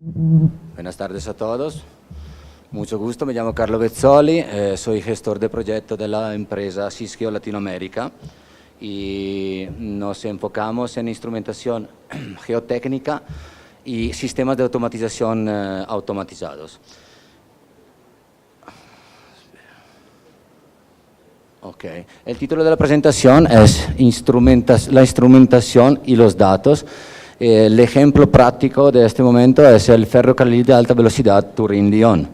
Buenas tardes a todos, mucho gusto, me llamo Carlo Vezzoli, soy gestor de proyecto de la empresa Cisgeo Latinoamérica y nos enfocamos en instrumentación geotécnica y sistemas de automatización automatizados. Okay. El título de la presentación es la instrumentación y los datos. El ejemplo práctico de este momento es el ferrocarril de alta velocidad Turín-Lyon.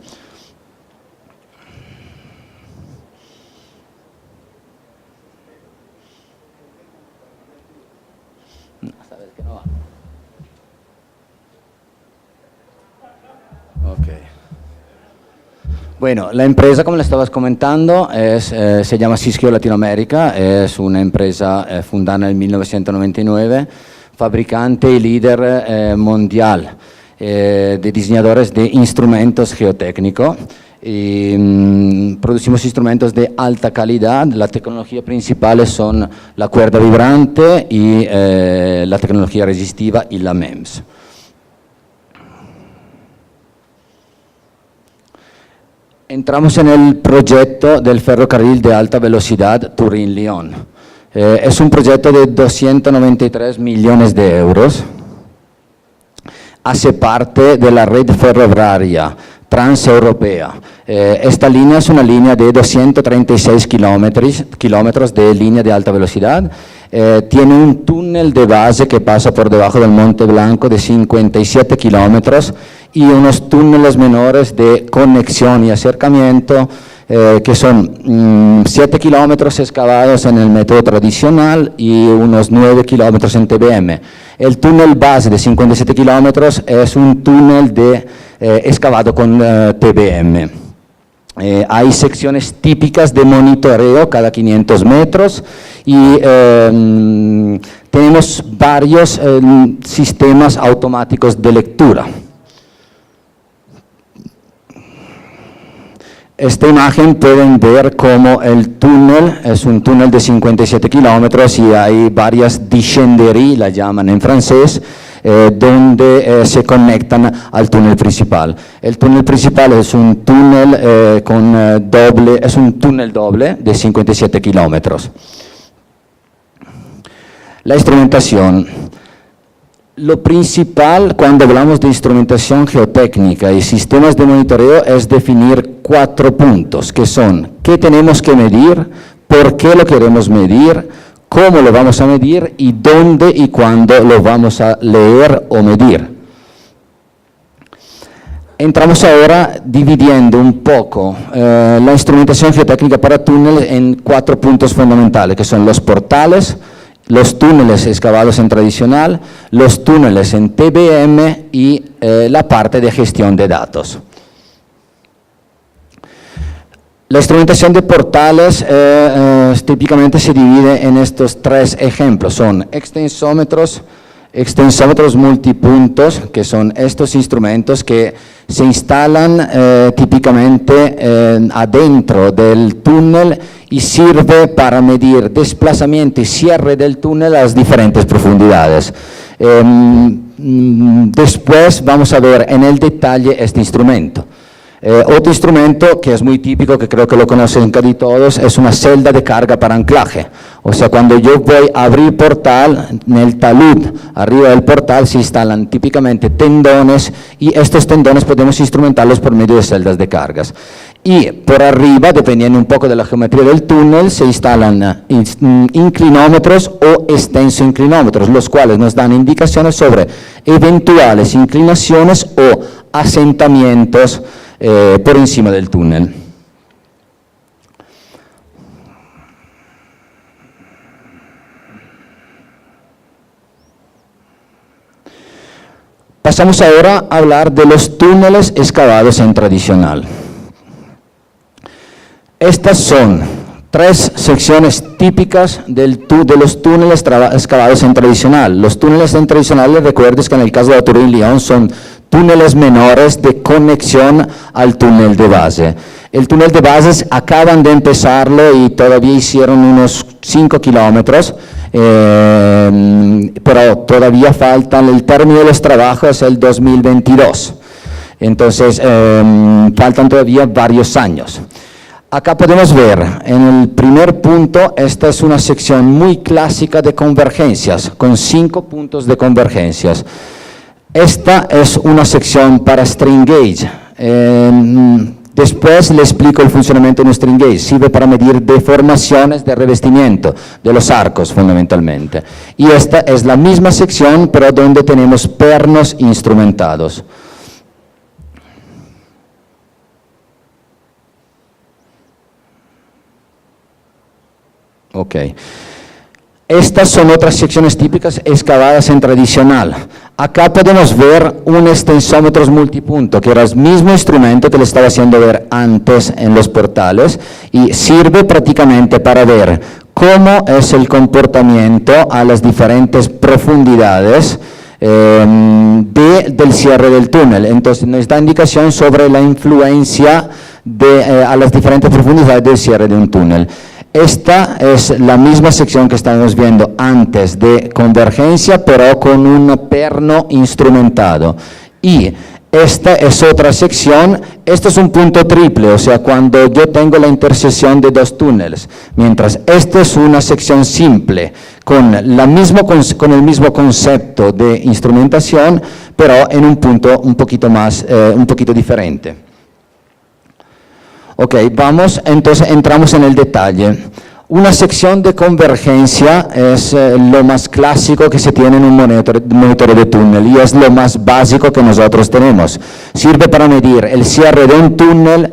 No, sabes que no va. Okay. Bueno, la empresa, como le estabas comentando, se llama Cisgeo Latinoamérica, es una empresa fundada en 1999, fabricante y líder mundial de diseñadores de instrumentos geotécnicos. Producimos instrumentos de alta calidad, la tecnología principal son la cuerda vibrante y la tecnología resistiva y la MEMS. Entramos en el proyecto del ferrocarril de alta velocidad Turín-Lyon. Es un proyecto de 293 millones de euros. Hace parte de la red ferroviaria transeuropea. Esta línea es una línea de 236 kilómetros de línea de alta velocidad. Tiene un túnel de base que pasa por debajo del Monte Blanco de 57 kilómetros y unos túneles menores de conexión y acercamiento que son 7 kilómetros excavados en el método tradicional y unos 9 kilómetros en TBM. El túnel base de 57 kilómetros es un túnel excavado con TBM. Hay secciones típicas de monitoreo cada 500 metros y tenemos varios sistemas automáticos de lectura. Esta imagen pueden ver cómo el túnel es un túnel de 57 kilómetros y hay varias discenderies, la llaman en francés, donde se conectan al túnel principal. El túnel principal es un túnel doble de 57 kilómetros. La instrumentación. Lo principal cuando hablamos de instrumentación geotécnica y sistemas de monitoreo es definir 4 puntos, que son qué tenemos que medir, por qué lo queremos medir, cómo lo vamos a medir y dónde y cuándo lo vamos a leer o medir. Entramos ahora dividiendo un poco la instrumentación geotécnica para túneles en 4 puntos fundamentales, que son los portales, los túneles excavados en tradicional, los túneles en TBM y la parte de gestión de datos. La instrumentación de portales típicamente se divide en estos 3 ejemplos, son extensómetros multipuntos, que son estos instrumentos que se instalan típicamente adentro del túnel y sirve para medir desplazamiento y cierre del túnel a las diferentes profundidades. Después vamos a ver en el detalle este instrumento. Otro instrumento que es muy típico, que creo que lo conocen casi todos, es una celda de carga para anclaje. O sea, cuando yo voy a abrir portal, en el talud arriba del portal se instalan típicamente tendones y estos tendones podemos instrumentarlos por medio de celdas de cargas. Y por arriba, dependiendo un poco de la geometría del túnel, se instalan inclinómetros o extensoinclinómetros, los cuales nos dan indicaciones sobre eventuales inclinaciones o asentamientos por encima del túnel. Pasamos ahora a hablar de los túneles excavados en tradicional. Estas son 3 secciones típicas de los túneles excavados en tradicional. Los túneles en tradicional, recuerdes que en el caso de Turín-Lyon son túneles menores de conexión al túnel de base. El túnel de bases acaban de empezarlo y todavía hicieron unos 5 kilómetros, pero todavía faltan, el término de los trabajos el 2022. Entonces, faltan todavía varios años. Acá podemos ver, en el primer punto, esta es una sección muy clásica de convergencias, con 5 puntos de convergencias. Esta es una sección para string gauge. Después le explico el funcionamiento de un string gauge. Sirve para medir deformaciones de revestimiento de los arcos, fundamentalmente. Y esta es la misma sección, pero donde tenemos pernos instrumentados. Ok. Estas son otras secciones típicas excavadas en tradicional. Acá podemos ver un extensómetro multipunto, que era el mismo instrumento que le estaba haciendo ver antes en los portales, y sirve prácticamente para ver cómo es el comportamiento a las diferentes profundidades del cierre del túnel. Entonces nos da indicación sobre la influencia a las diferentes profundidades del cierre de un túnel. Esta es la misma sección que estábamos viendo antes de convergencia, pero con un perno instrumentado. Y esta es otra sección, esto es un punto triple, o sea, cuando yo tengo la intersección de 2 túneles, mientras esta es una sección simple, con el mismo concepto de instrumentación, pero en un punto un poquito diferente. Ok, entonces entramos en el detalle. Una sección de convergencia es lo más clásico que se tiene en un monitor de túnel y es lo más básico que nosotros tenemos. Sirve para medir el cierre de un túnel,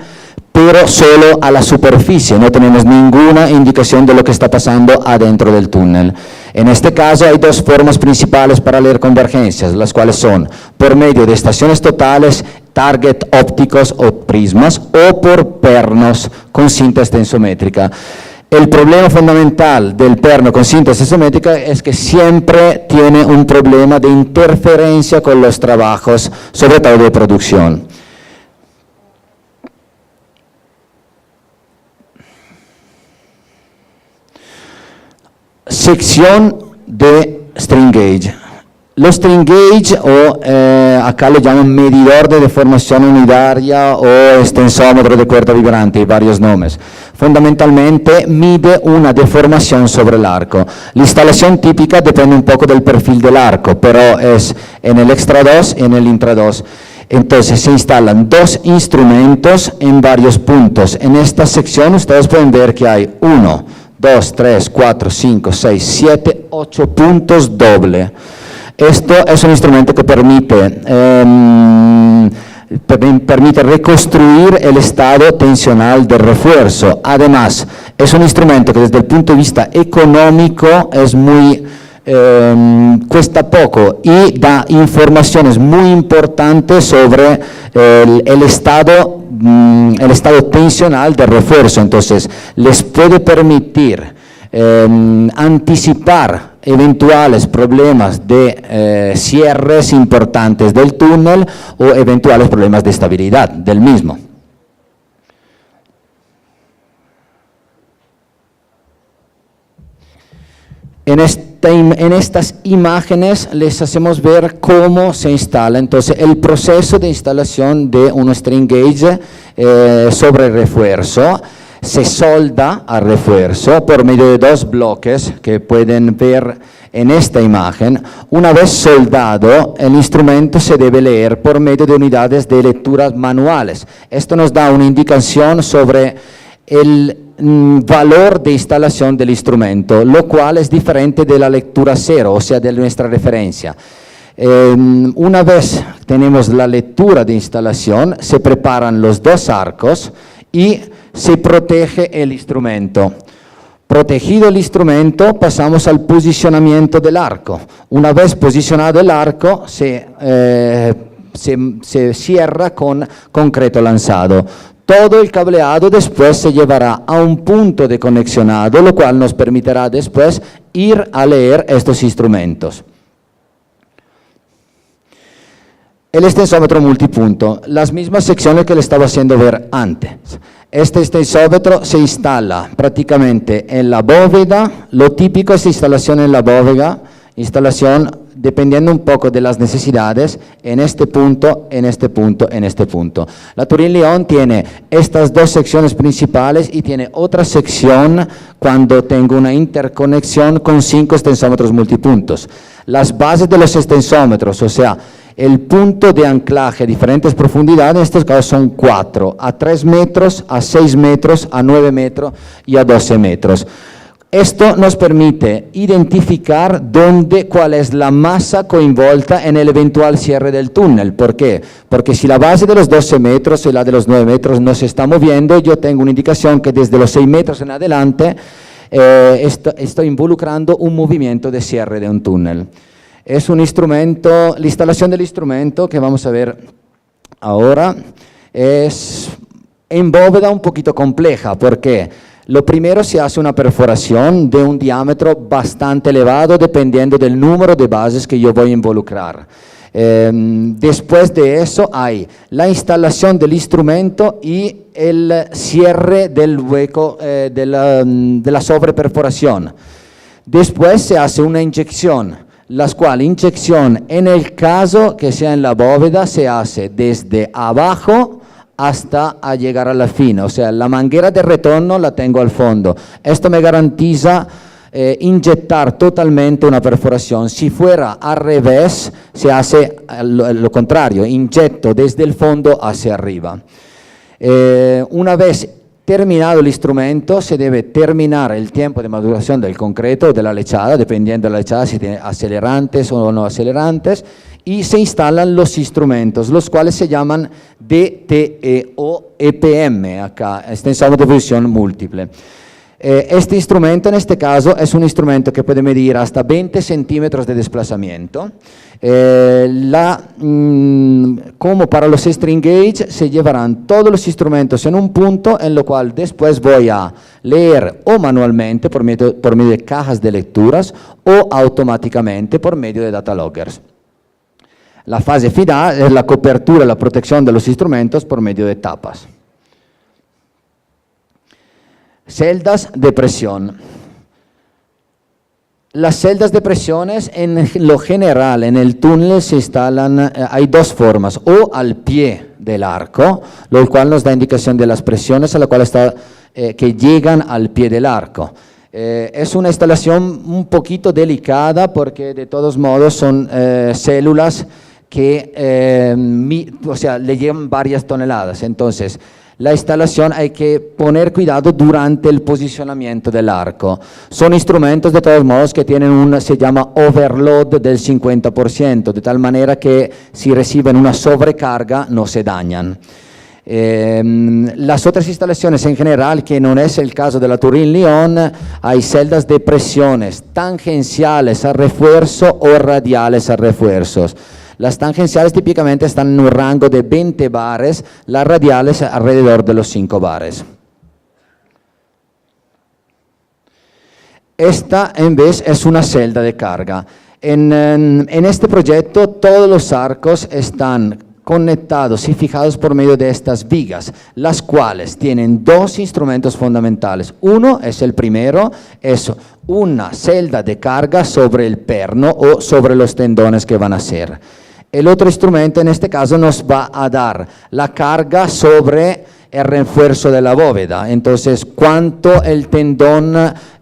pero solo a la superficie, no tenemos ninguna indicación de lo que está pasando adentro del túnel. En este caso hay 2 formas principales para leer convergencias, las cuales son por medio de estaciones totales, target ópticos o prismas, o por pernos con cinta extensométrica. El problema fundamental del perno con cinta extensométrica es que siempre tiene un problema de interferencia con los trabajos, sobre todo de producción. Sección de string gauge. Los string gauge, o acá lo llaman medidor de deformación unitaria o extensómetro de cuerda vibrante, hay varios nombres. Fundamentalmente mide una deformación sobre el arco. La instalación típica depende un poco del perfil del arco, pero es en el extra 2 y en el intra 2. Entonces se instalan 2 instrumentos en varios puntos. En esta sección ustedes pueden ver que hay 1, 2, 3, 4, 5, 6, 7, 8 puntos doble. Esto es un instrumento que permite reconstruir el estado tensional de refuerzo. Además, es un instrumento que desde el punto de vista económico es muy cuesta poco y da informaciones muy importantes sobre el estado tensional de refuerzo. Entonces, les puede permitir anticipar eventuales problemas de cierres importantes del túnel o eventuales problemas de estabilidad del mismo. En estas imágenes les hacemos ver cómo se instala, entonces, el proceso de instalación de un string gauge sobre refuerzo. Se solda a refuerzo por medio de 2 bloques que pueden ver en esta imagen. Una vez soldado, el instrumento se debe leer por medio de unidades de lectura manuales. Esto nos da una indicación sobre el valor de instalación del instrumento, lo cual es diferente de la lectura 0, o sea, de nuestra referencia. Una vez tenemos la lectura de instalación, se preparan los 2 arcos y se protege el instrumento. Protegido el instrumento, pasamos al posicionamiento del arco. Una vez posicionado el arco, se cierra con concreto lanzado. Todo el cableado después se llevará a un punto de conexionado, lo cual nos permitirá después ir a leer estos instrumentos. El extensómetro multipunto, las mismas secciones que le estaba haciendo ver antes. Este extensómetro se instala prácticamente en la bóveda, lo típico es instalación en la bóveda, instalación dependiendo un poco de las necesidades, en este punto, en este punto, en este punto. La Turin-Lyon tiene estas dos secciones principales y tiene otra sección cuando tengo una interconexión con 5 extensómetros multipuntos. Las bases de los extensómetros, o sea, el punto de anclaje a diferentes profundidades, en estos casos son 4, a 3 metros, a 6 metros, a 9 metros y a 12 metros. Esto nos permite identificar cuál es la masa coinvolta en el eventual cierre del túnel. ¿Por qué? Porque si la base de los 12 metros y la de los 9 metros no se está moviendo, yo tengo una indicación que desde los 6 metros en adelante estoy involucrando un movimiento de cierre de un túnel. Es un instrumento, la instalación del instrumento que vamos a ver ahora es en bóveda un poquito compleja. ¿Por qué? Lo primero, se hace una perforación de un diámetro bastante elevado dependiendo del número de bases que yo voy a involucrar. Después de eso hay la instalación del instrumento y el cierre del hueco de la sobreperforación. Después se hace una inyección, la cual inyección en el caso que sea en la bóveda se hace desde abajo hasta a llegar a la fin, o sea, la manguera de retorno la tengo al fondo. Esto me garantiza inyectar totalmente una perforación. Si fuera al revés, se hace lo contrario, inyecto desde el fondo hacia arriba. Una vez terminado el instrumento, se debe terminar el tiempo de maduración del concreto o de la lechada, dependiendo de la lechada si tiene acelerantes o no acelerantes, y se instalan los instrumentos, los cuales se llaman DTE o EPM, acá, extensómetro de fusión múltiple. Este instrumento, en este caso, es un instrumento que puede medir hasta 20 centímetros de desplazamiento. Como para los string gauge, se llevarán todos los instrumentos en un punto, en lo cual después voy a leer o manualmente por medio de cajas de lecturas o automáticamente por medio de data loggers. La fase final es la cobertura y la protección de los instrumentos por medio de tapas. Celdas de presión. Las celdas de presiones, en lo general, en el túnel se instalan, hay dos formas, o al pie del arco, lo cual nos da indicación de las presiones a la cual que llegan al pie del arco. Es una instalación un poquito delicada porque de todos modos son células que le llevan varias toneladas, entonces la instalación hay que poner cuidado durante el posicionamiento del arco. Son instrumentos de todos modos que tienen se llama overload del 50%, de tal manera que si reciben una sobrecarga no se dañan. Las otras instalaciones en general, que no es el caso de la Turin-Lyon, hay celdas de presiones tangenciales a refuerzo o radiales a refuerzos. Las tangenciales típicamente están en un rango de 20 bares, las radiales alrededor de los 5 bares. Esta en vez es una celda de carga. En este proyecto todos los arcos están conectados y fijados por medio de estas vigas, las cuales tienen dos instrumentos fundamentales. Uno es el primero, es una celda de carga sobre el perno o sobre los tendones que van a ser. El otro instrumento en este caso nos va a dar la carga sobre el refuerzo de la bóveda, entonces cuánto el tendón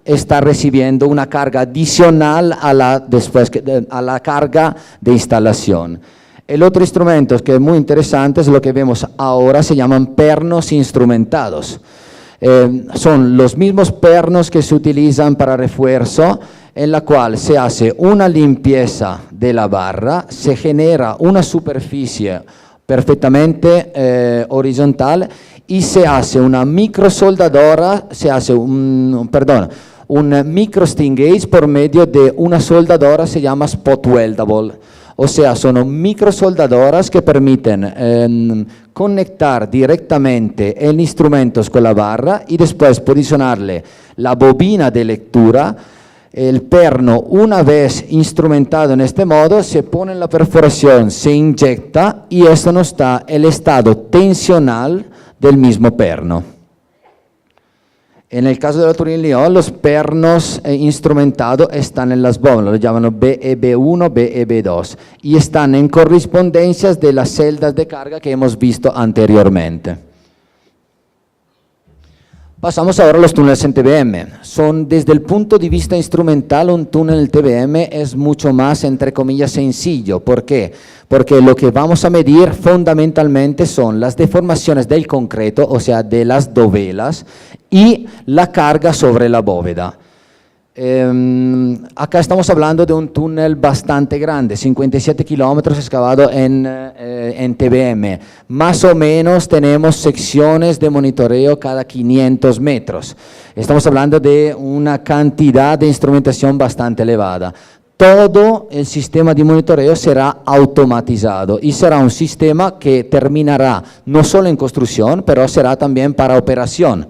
está recibiendo una carga adicional a la carga de instalación. El otro instrumento que es muy interesante es lo que vemos ahora, se llaman pernos instrumentados. Son los mismos pernos que se utilizan para refuerzo, en la cual se hace una limpieza de la barra, se genera una superficie perfectamente horizontal y se hace una microsoldadora, se hace un micro sting gauge por medio de una soldadora, se llama spot weldable. O sea, son microsoldadoras que permiten conectar directamente el instrumento con la barra y después posicionarle la bobina de lectura. El perno, una vez instrumentado en este modo, se pone en la perforación, se inyecta y esto nos da el estado tensional del mismo perno. En el caso de la Turín-Lyon, los pernos instrumentados están en las bóvedas, lo llaman BEB1, BEB2, y están en correspondencias de las celdas de carga que hemos visto anteriormente. Pasamos ahora a los túneles en TBM. Son, desde el punto de vista instrumental, un túnel TBM es mucho más, entre comillas, sencillo. ¿Por qué? Porque lo que vamos a medir fundamentalmente son las deformaciones del concreto, o sea, de las dovelas, y la carga sobre la bóveda. Acá estamos hablando de un túnel bastante grande, 57 kilómetros excavado en TBM. Más o menos tenemos secciones de monitoreo cada 500 metros. Estamos hablando de una cantidad de instrumentación bastante elevada. Todo el sistema de monitoreo será automatizado y será un sistema que terminará no solo en construcción, pero será también para operación.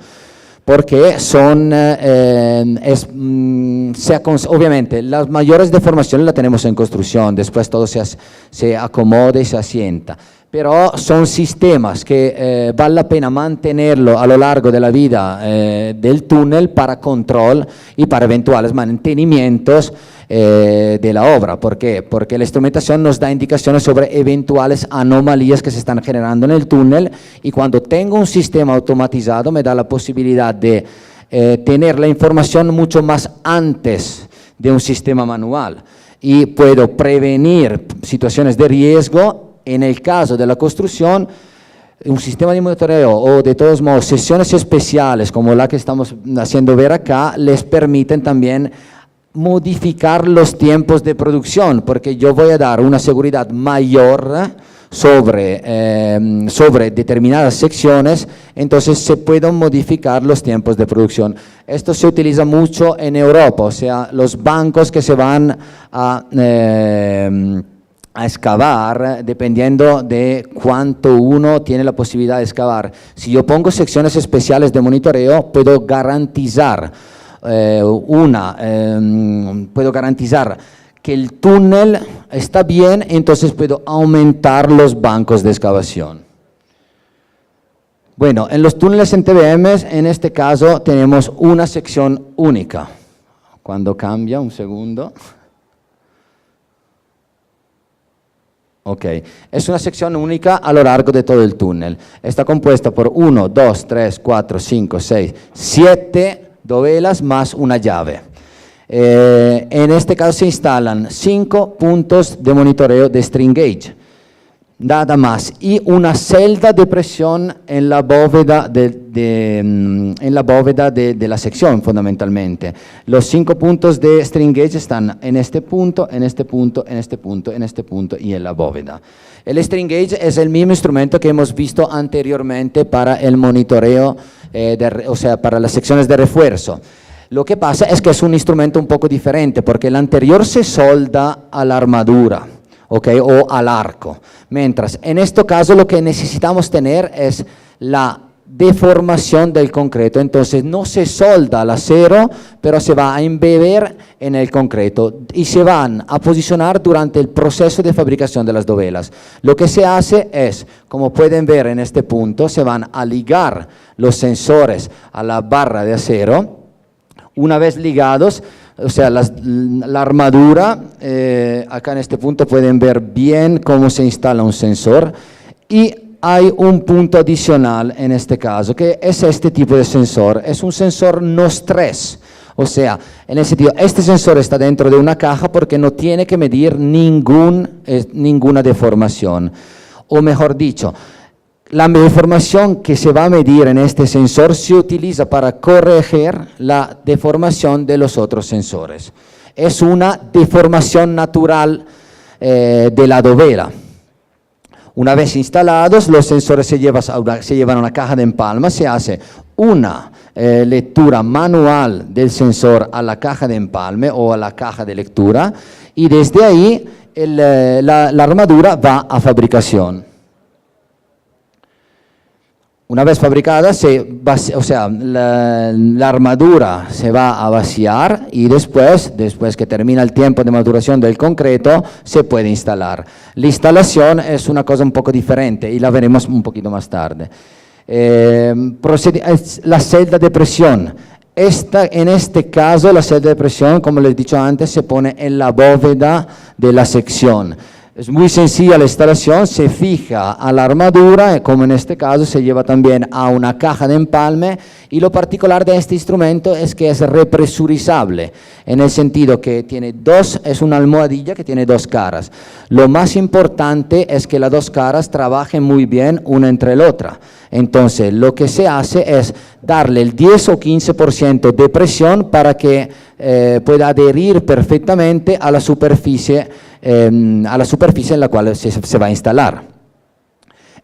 Porque son, obviamente, las mayores deformaciones las tenemos en construcción, después todo se acomoda y se asienta, pero son sistemas que vale la pena mantenerlo a lo largo de la vida del túnel para control y para eventuales mantenimientos de la obra. ¿Por qué? Porque la instrumentación nos da indicaciones sobre eventuales anomalías que se están generando en el túnel, y cuando tengo un sistema automatizado me da la posibilidad de tener la información mucho más antes de un sistema manual, y puedo prevenir situaciones de riesgo. En el caso de la construcción, un sistema de monitoreo o, de todos modos, sesiones especiales como la que estamos haciendo ver acá, les permiten también modificar los tiempos de producción, porque yo voy a dar una seguridad mayor sobre determinadas secciones, entonces se pueden modificar los tiempos de producción. Esto se utiliza mucho en Europa, o sea, los bancos que se van a excavar, dependiendo de cuánto uno tiene la posibilidad de excavar. Si yo pongo secciones especiales de monitoreo, puedo garantizar que el túnel está bien, entonces puedo aumentar los bancos de excavación. Bueno, en los túneles en TBM, en este caso, tenemos una sección única. Cuando cambia, un segundo. Ok, es una sección única a lo largo de todo el túnel. Está compuesta por 1, 2, 3, 4, 5, 6, 7 dovelas más una llave. En este caso se instalan 5 puntos de monitoreo de string gauge, nada más, y una celda de presión en la bóveda de la sección, fundamentalmente. Los 5 puntos de string gauge están en este punto, en este punto, en este punto, en este punto y en la bóveda. El string gauge es el mismo instrumento que hemos visto anteriormente para el monitoreo, o sea, para las secciones de refuerzo. Lo que pasa es que es un instrumento un poco diferente, porque el anterior se solda a la armadura, ¿okay? O al arco, mientras en este caso lo que necesitamos tener es la deformación del concreto. Entonces no se solda al acero, pero se va a embeber en el concreto y se van a posicionar durante el proceso de fabricación de las dovelas. Lo que se hace es, como pueden ver en este punto, se van a ligar los sensores a la barra de acero. Una vez ligados, o sea, la armadura, acá en este punto pueden ver bien cómo se instala un sensor, y hay un punto adicional en este caso, que es este tipo de sensor. Es un sensor NOS 3, o sea, en el sentido, este sensor está dentro de una caja porque no tiene que medir ninguna deformación, o mejor dicho, la deformación que se va a medir en este sensor se utiliza para corregir la deformación de los otros sensores. Es una deformación natural de la dovela. Una vez instalados, los sensores se llevan a una caja de empalme, se hace una lectura manual del sensor a la caja de empalme o a la caja de lectura, y desde ahí la armadura va a fabricación. Una vez fabricada, la armadura se va a vaciar, y después que termina el tiempo de maduración del concreto, se puede instalar. La instalación es una cosa un poco diferente y la veremos un poquito más tarde. La celda de presión En este caso la celda de presión, como les he dicho antes, se pone en la bóveda de la sección. Es muy sencilla la instalación, se fija a la armadura, como en este caso se lleva también a una caja de empalme, y lo particular de este instrumento es que es represurizable, en el sentido que es una almohadilla que tiene dos caras. Lo más importante es que las dos caras trabajen muy bien una entre la otra. Entonces, lo que se hace es darle el 10 o 15% de presión para que pueda adherir perfectamente a la superficie en la cual se va a instalar.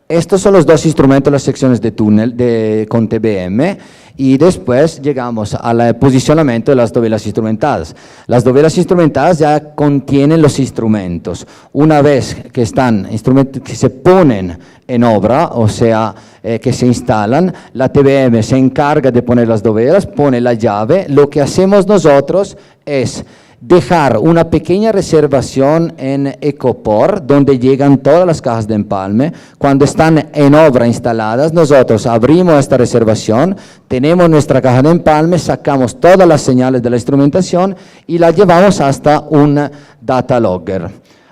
Estos son los dos instrumentos, las secciones de túnel con TBM, y después llegamos al posicionamiento de las dovelas instrumentadas. Las dovelas instrumentadas ya contienen los instrumentos. Una vez que se ponen en obra, o sea, que se instalan, la TBM se encarga de poner las dovelas, pone la llave. Lo que hacemos nosotros es dejar una pequeña reservación en Ecopor, donde llegan todas las cajas de empalme. Cuando están en obra instaladas, nosotros abrimos esta reservación, tenemos nuestra caja de empalme, sacamos todas las señales de la instrumentación y la llevamos hasta un data logger.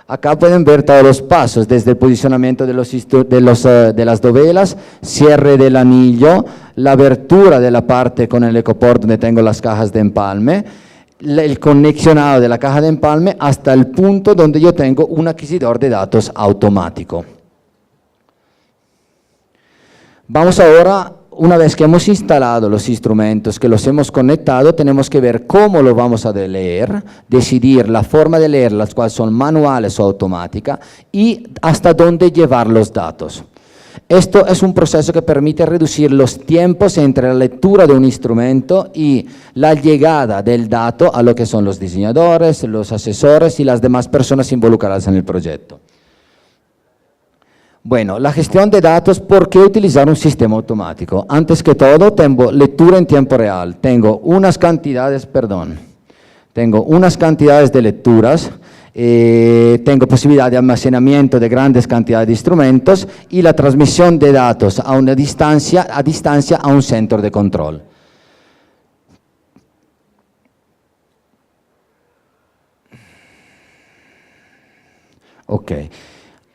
Acá pueden ver todos los pasos, desde el posicionamiento de las dovelas, cierre del anillo, la abertura de la parte con el Ecopor donde tengo las cajas de empalme, el conexionado de la caja de empalme hasta el punto donde yo tengo un adquisidor de datos automático. Vamos ahora, una vez que hemos instalado los instrumentos, que los hemos conectado, tenemos que ver cómo lo vamos a leer, decidir la forma de leer, las cuales son manuales o automáticas, y hasta dónde llevar los datos. Esto es un proceso que permite reducir los tiempos entre la lectura de un instrumento y la llegada del dato a lo que son los diseñadores, los asesores y las demás personas involucradas en el proyecto. Bueno, la gestión de datos, ¿por qué utilizar un sistema automático? Antes que todo, tengo lectura en tiempo real, tengo unas cantidades de lecturas, tengo posibilidad de almacenamiento de grandes cantidades de instrumentos y la transmisión de datos a distancia a un centro de control. Ok.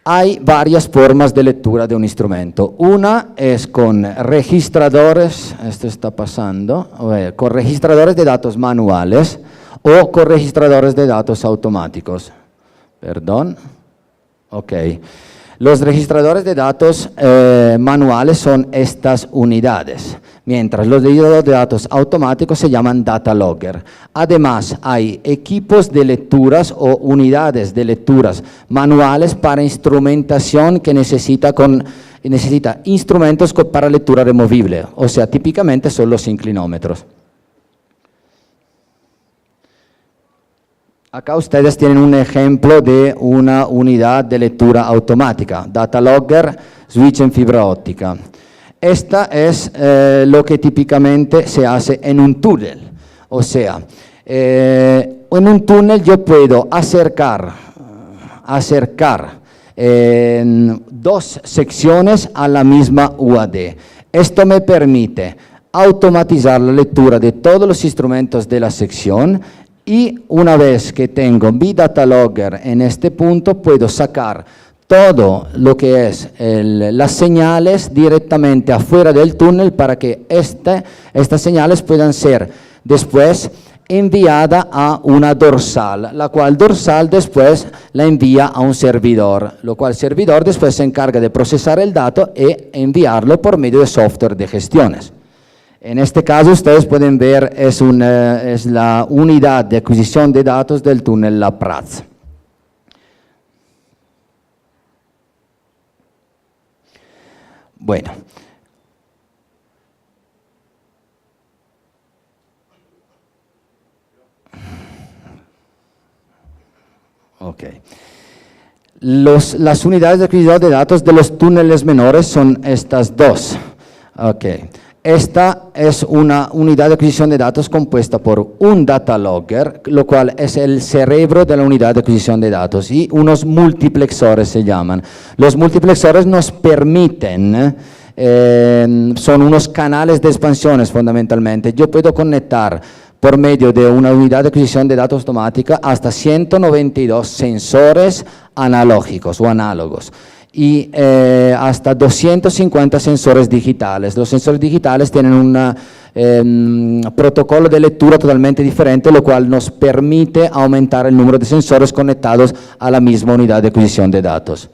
Hay varias formas de lectura de un instrumento. Una es con registradores, esto está pasando, con registradores de datos manuales, o con registradores de datos automáticos. Perdón. Ok. Los registradores de datos manuales son estas unidades, mientras los registradores de datos automáticos se llaman data logger. Además, hay equipos de lecturas o unidades de lecturas manuales para instrumentación que necesita instrumentos para lectura removible, o sea, típicamente son los inclinómetros. Acá ustedes tienen un ejemplo de una unidad de lectura automática, data logger, switch en fibra óptica. Esta es lo que típicamente se hace en un túnel, o sea, en un túnel yo puedo acercar dos secciones a la misma UAD. Esto me permite automatizar la lectura de todos los instrumentos de la sección. Y una vez que tengo mi data logger en este punto, puedo sacar todo lo que es las señales directamente afuera del túnel para que estas señales puedan ser después enviadas a una dorsal, la cual dorsal después la envía a un servidor, lo cual servidor después se encarga de procesar el dato e enviarlo por medio de software de gestiones. En este caso ustedes pueden ver, es la unidad de adquisición de datos del túnel La Praz. Bueno. Ok. Las unidades de adquisición de datos de los túneles menores son estas dos. Ok. Esta es una unidad de adquisición de datos compuesta por un data logger, lo cual es el cerebro de la unidad de adquisición de datos, y unos multiplexores se llaman. Los multiplexores nos permiten son unos canales de expansiones fundamentalmente. Yo puedo conectar por medio de una unidad de adquisición de datos automática hasta 192 sensores analógicos o análogos y hasta 250 sensores digitales. Los sensores digitales tienen un protocolo de lectura totalmente diferente, lo cual nos permite aumentar el número de sensores conectados a la misma unidad de adquisición de datos.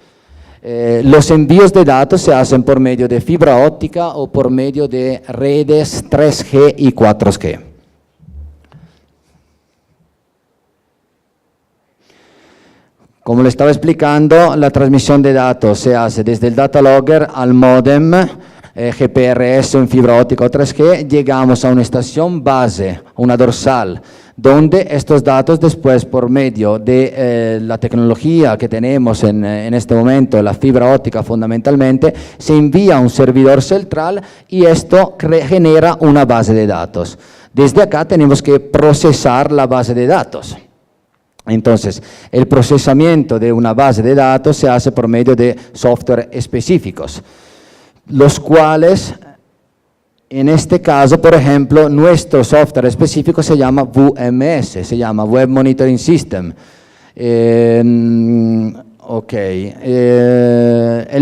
Los envíos de datos se hacen por medio de fibra óptica o por medio de redes 3G y 4G. Como le estaba explicando, la transmisión de datos se hace desde el data logger al modem, GPRS en fibra óptica o 3G, llegamos a una estación base, una dorsal, donde estos datos después por medio de la tecnología que tenemos en este momento, la fibra óptica fundamentalmente, se envía a un servidor central y esto genera una base de datos. Desde acá tenemos que procesar la base de datos. Entonces, el procesamiento de una base de datos se hace por medio de software específicos, los cuales, en este caso, por ejemplo, nuestro software específico se llama WMS, se llama Web Monitoring System. El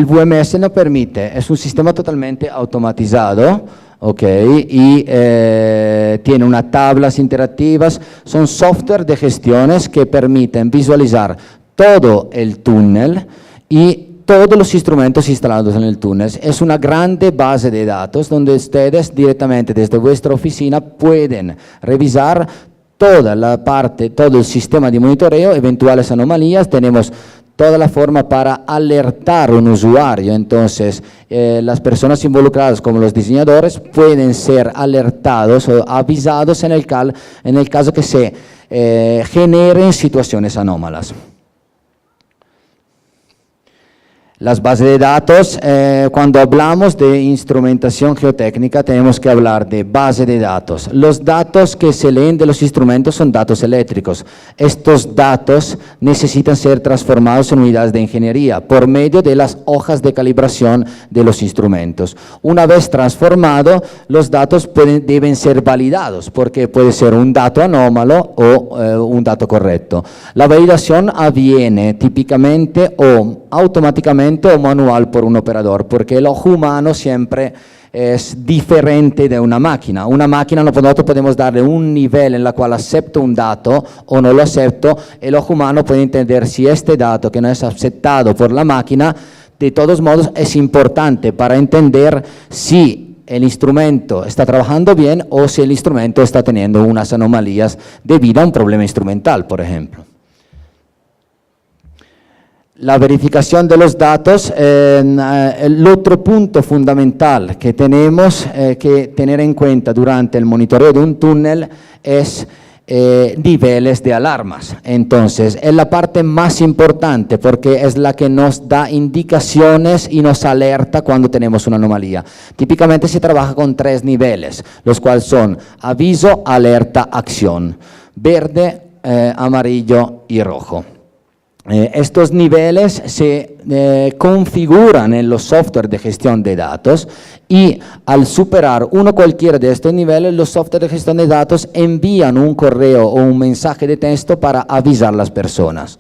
WMS nos permite, es un sistema totalmente automatizado, y tiene unas tablas interactivas, son software de gestiones que permiten visualizar todo el túnel y todos los instrumentos instalados en el túnel. Es una grande base de datos donde ustedes directamente desde vuestra oficina pueden revisar toda la parte, todo el sistema de monitoreo, eventuales anomalías. Tenemos toda la forma para alertar a un usuario, entonces las personas involucradas como los diseñadores pueden ser alertados o avisados en el caso que se generen situaciones anómalas. Las bases de datos, cuando hablamos de instrumentación geotécnica tenemos que hablar de base de datos. Los datos que se leen de los instrumentos son datos eléctricos. Estos datos necesitan ser transformados en unidades de ingeniería por medio de las hojas de calibración de los instrumentos. Una vez transformado, los datos deben ser validados porque puede ser un dato anómalo o un dato correcto. La validación aviene típicamente o automáticamente o manual por un operador, porque el ojo humano siempre es diferente de una máquina. Una máquina nosotros podemos darle un nivel en el cual acepto un dato o no lo acepto. El ojo humano puede entender si este dato que no es aceptado por la máquina, de todos modos es importante para entender si el instrumento está trabajando bien o si el instrumento está teniendo unas anomalías debido a un problema instrumental, por ejemplo. La verificación de los datos, el otro punto fundamental que tenemos que tener en cuenta durante el monitoreo de un túnel es niveles de alarmas. Entonces, es la parte más importante porque es la que nos da indicaciones y nos alerta cuando tenemos una anomalía. Típicamente se trabaja con 3 niveles, los cuales son aviso, alerta, acción, verde, amarillo y rojo. Estos niveles se configuran en los software de gestión de datos y al superar uno cualquiera de estos niveles, los software de gestión de datos envían un correo o un mensaje de texto para avisar a las personas.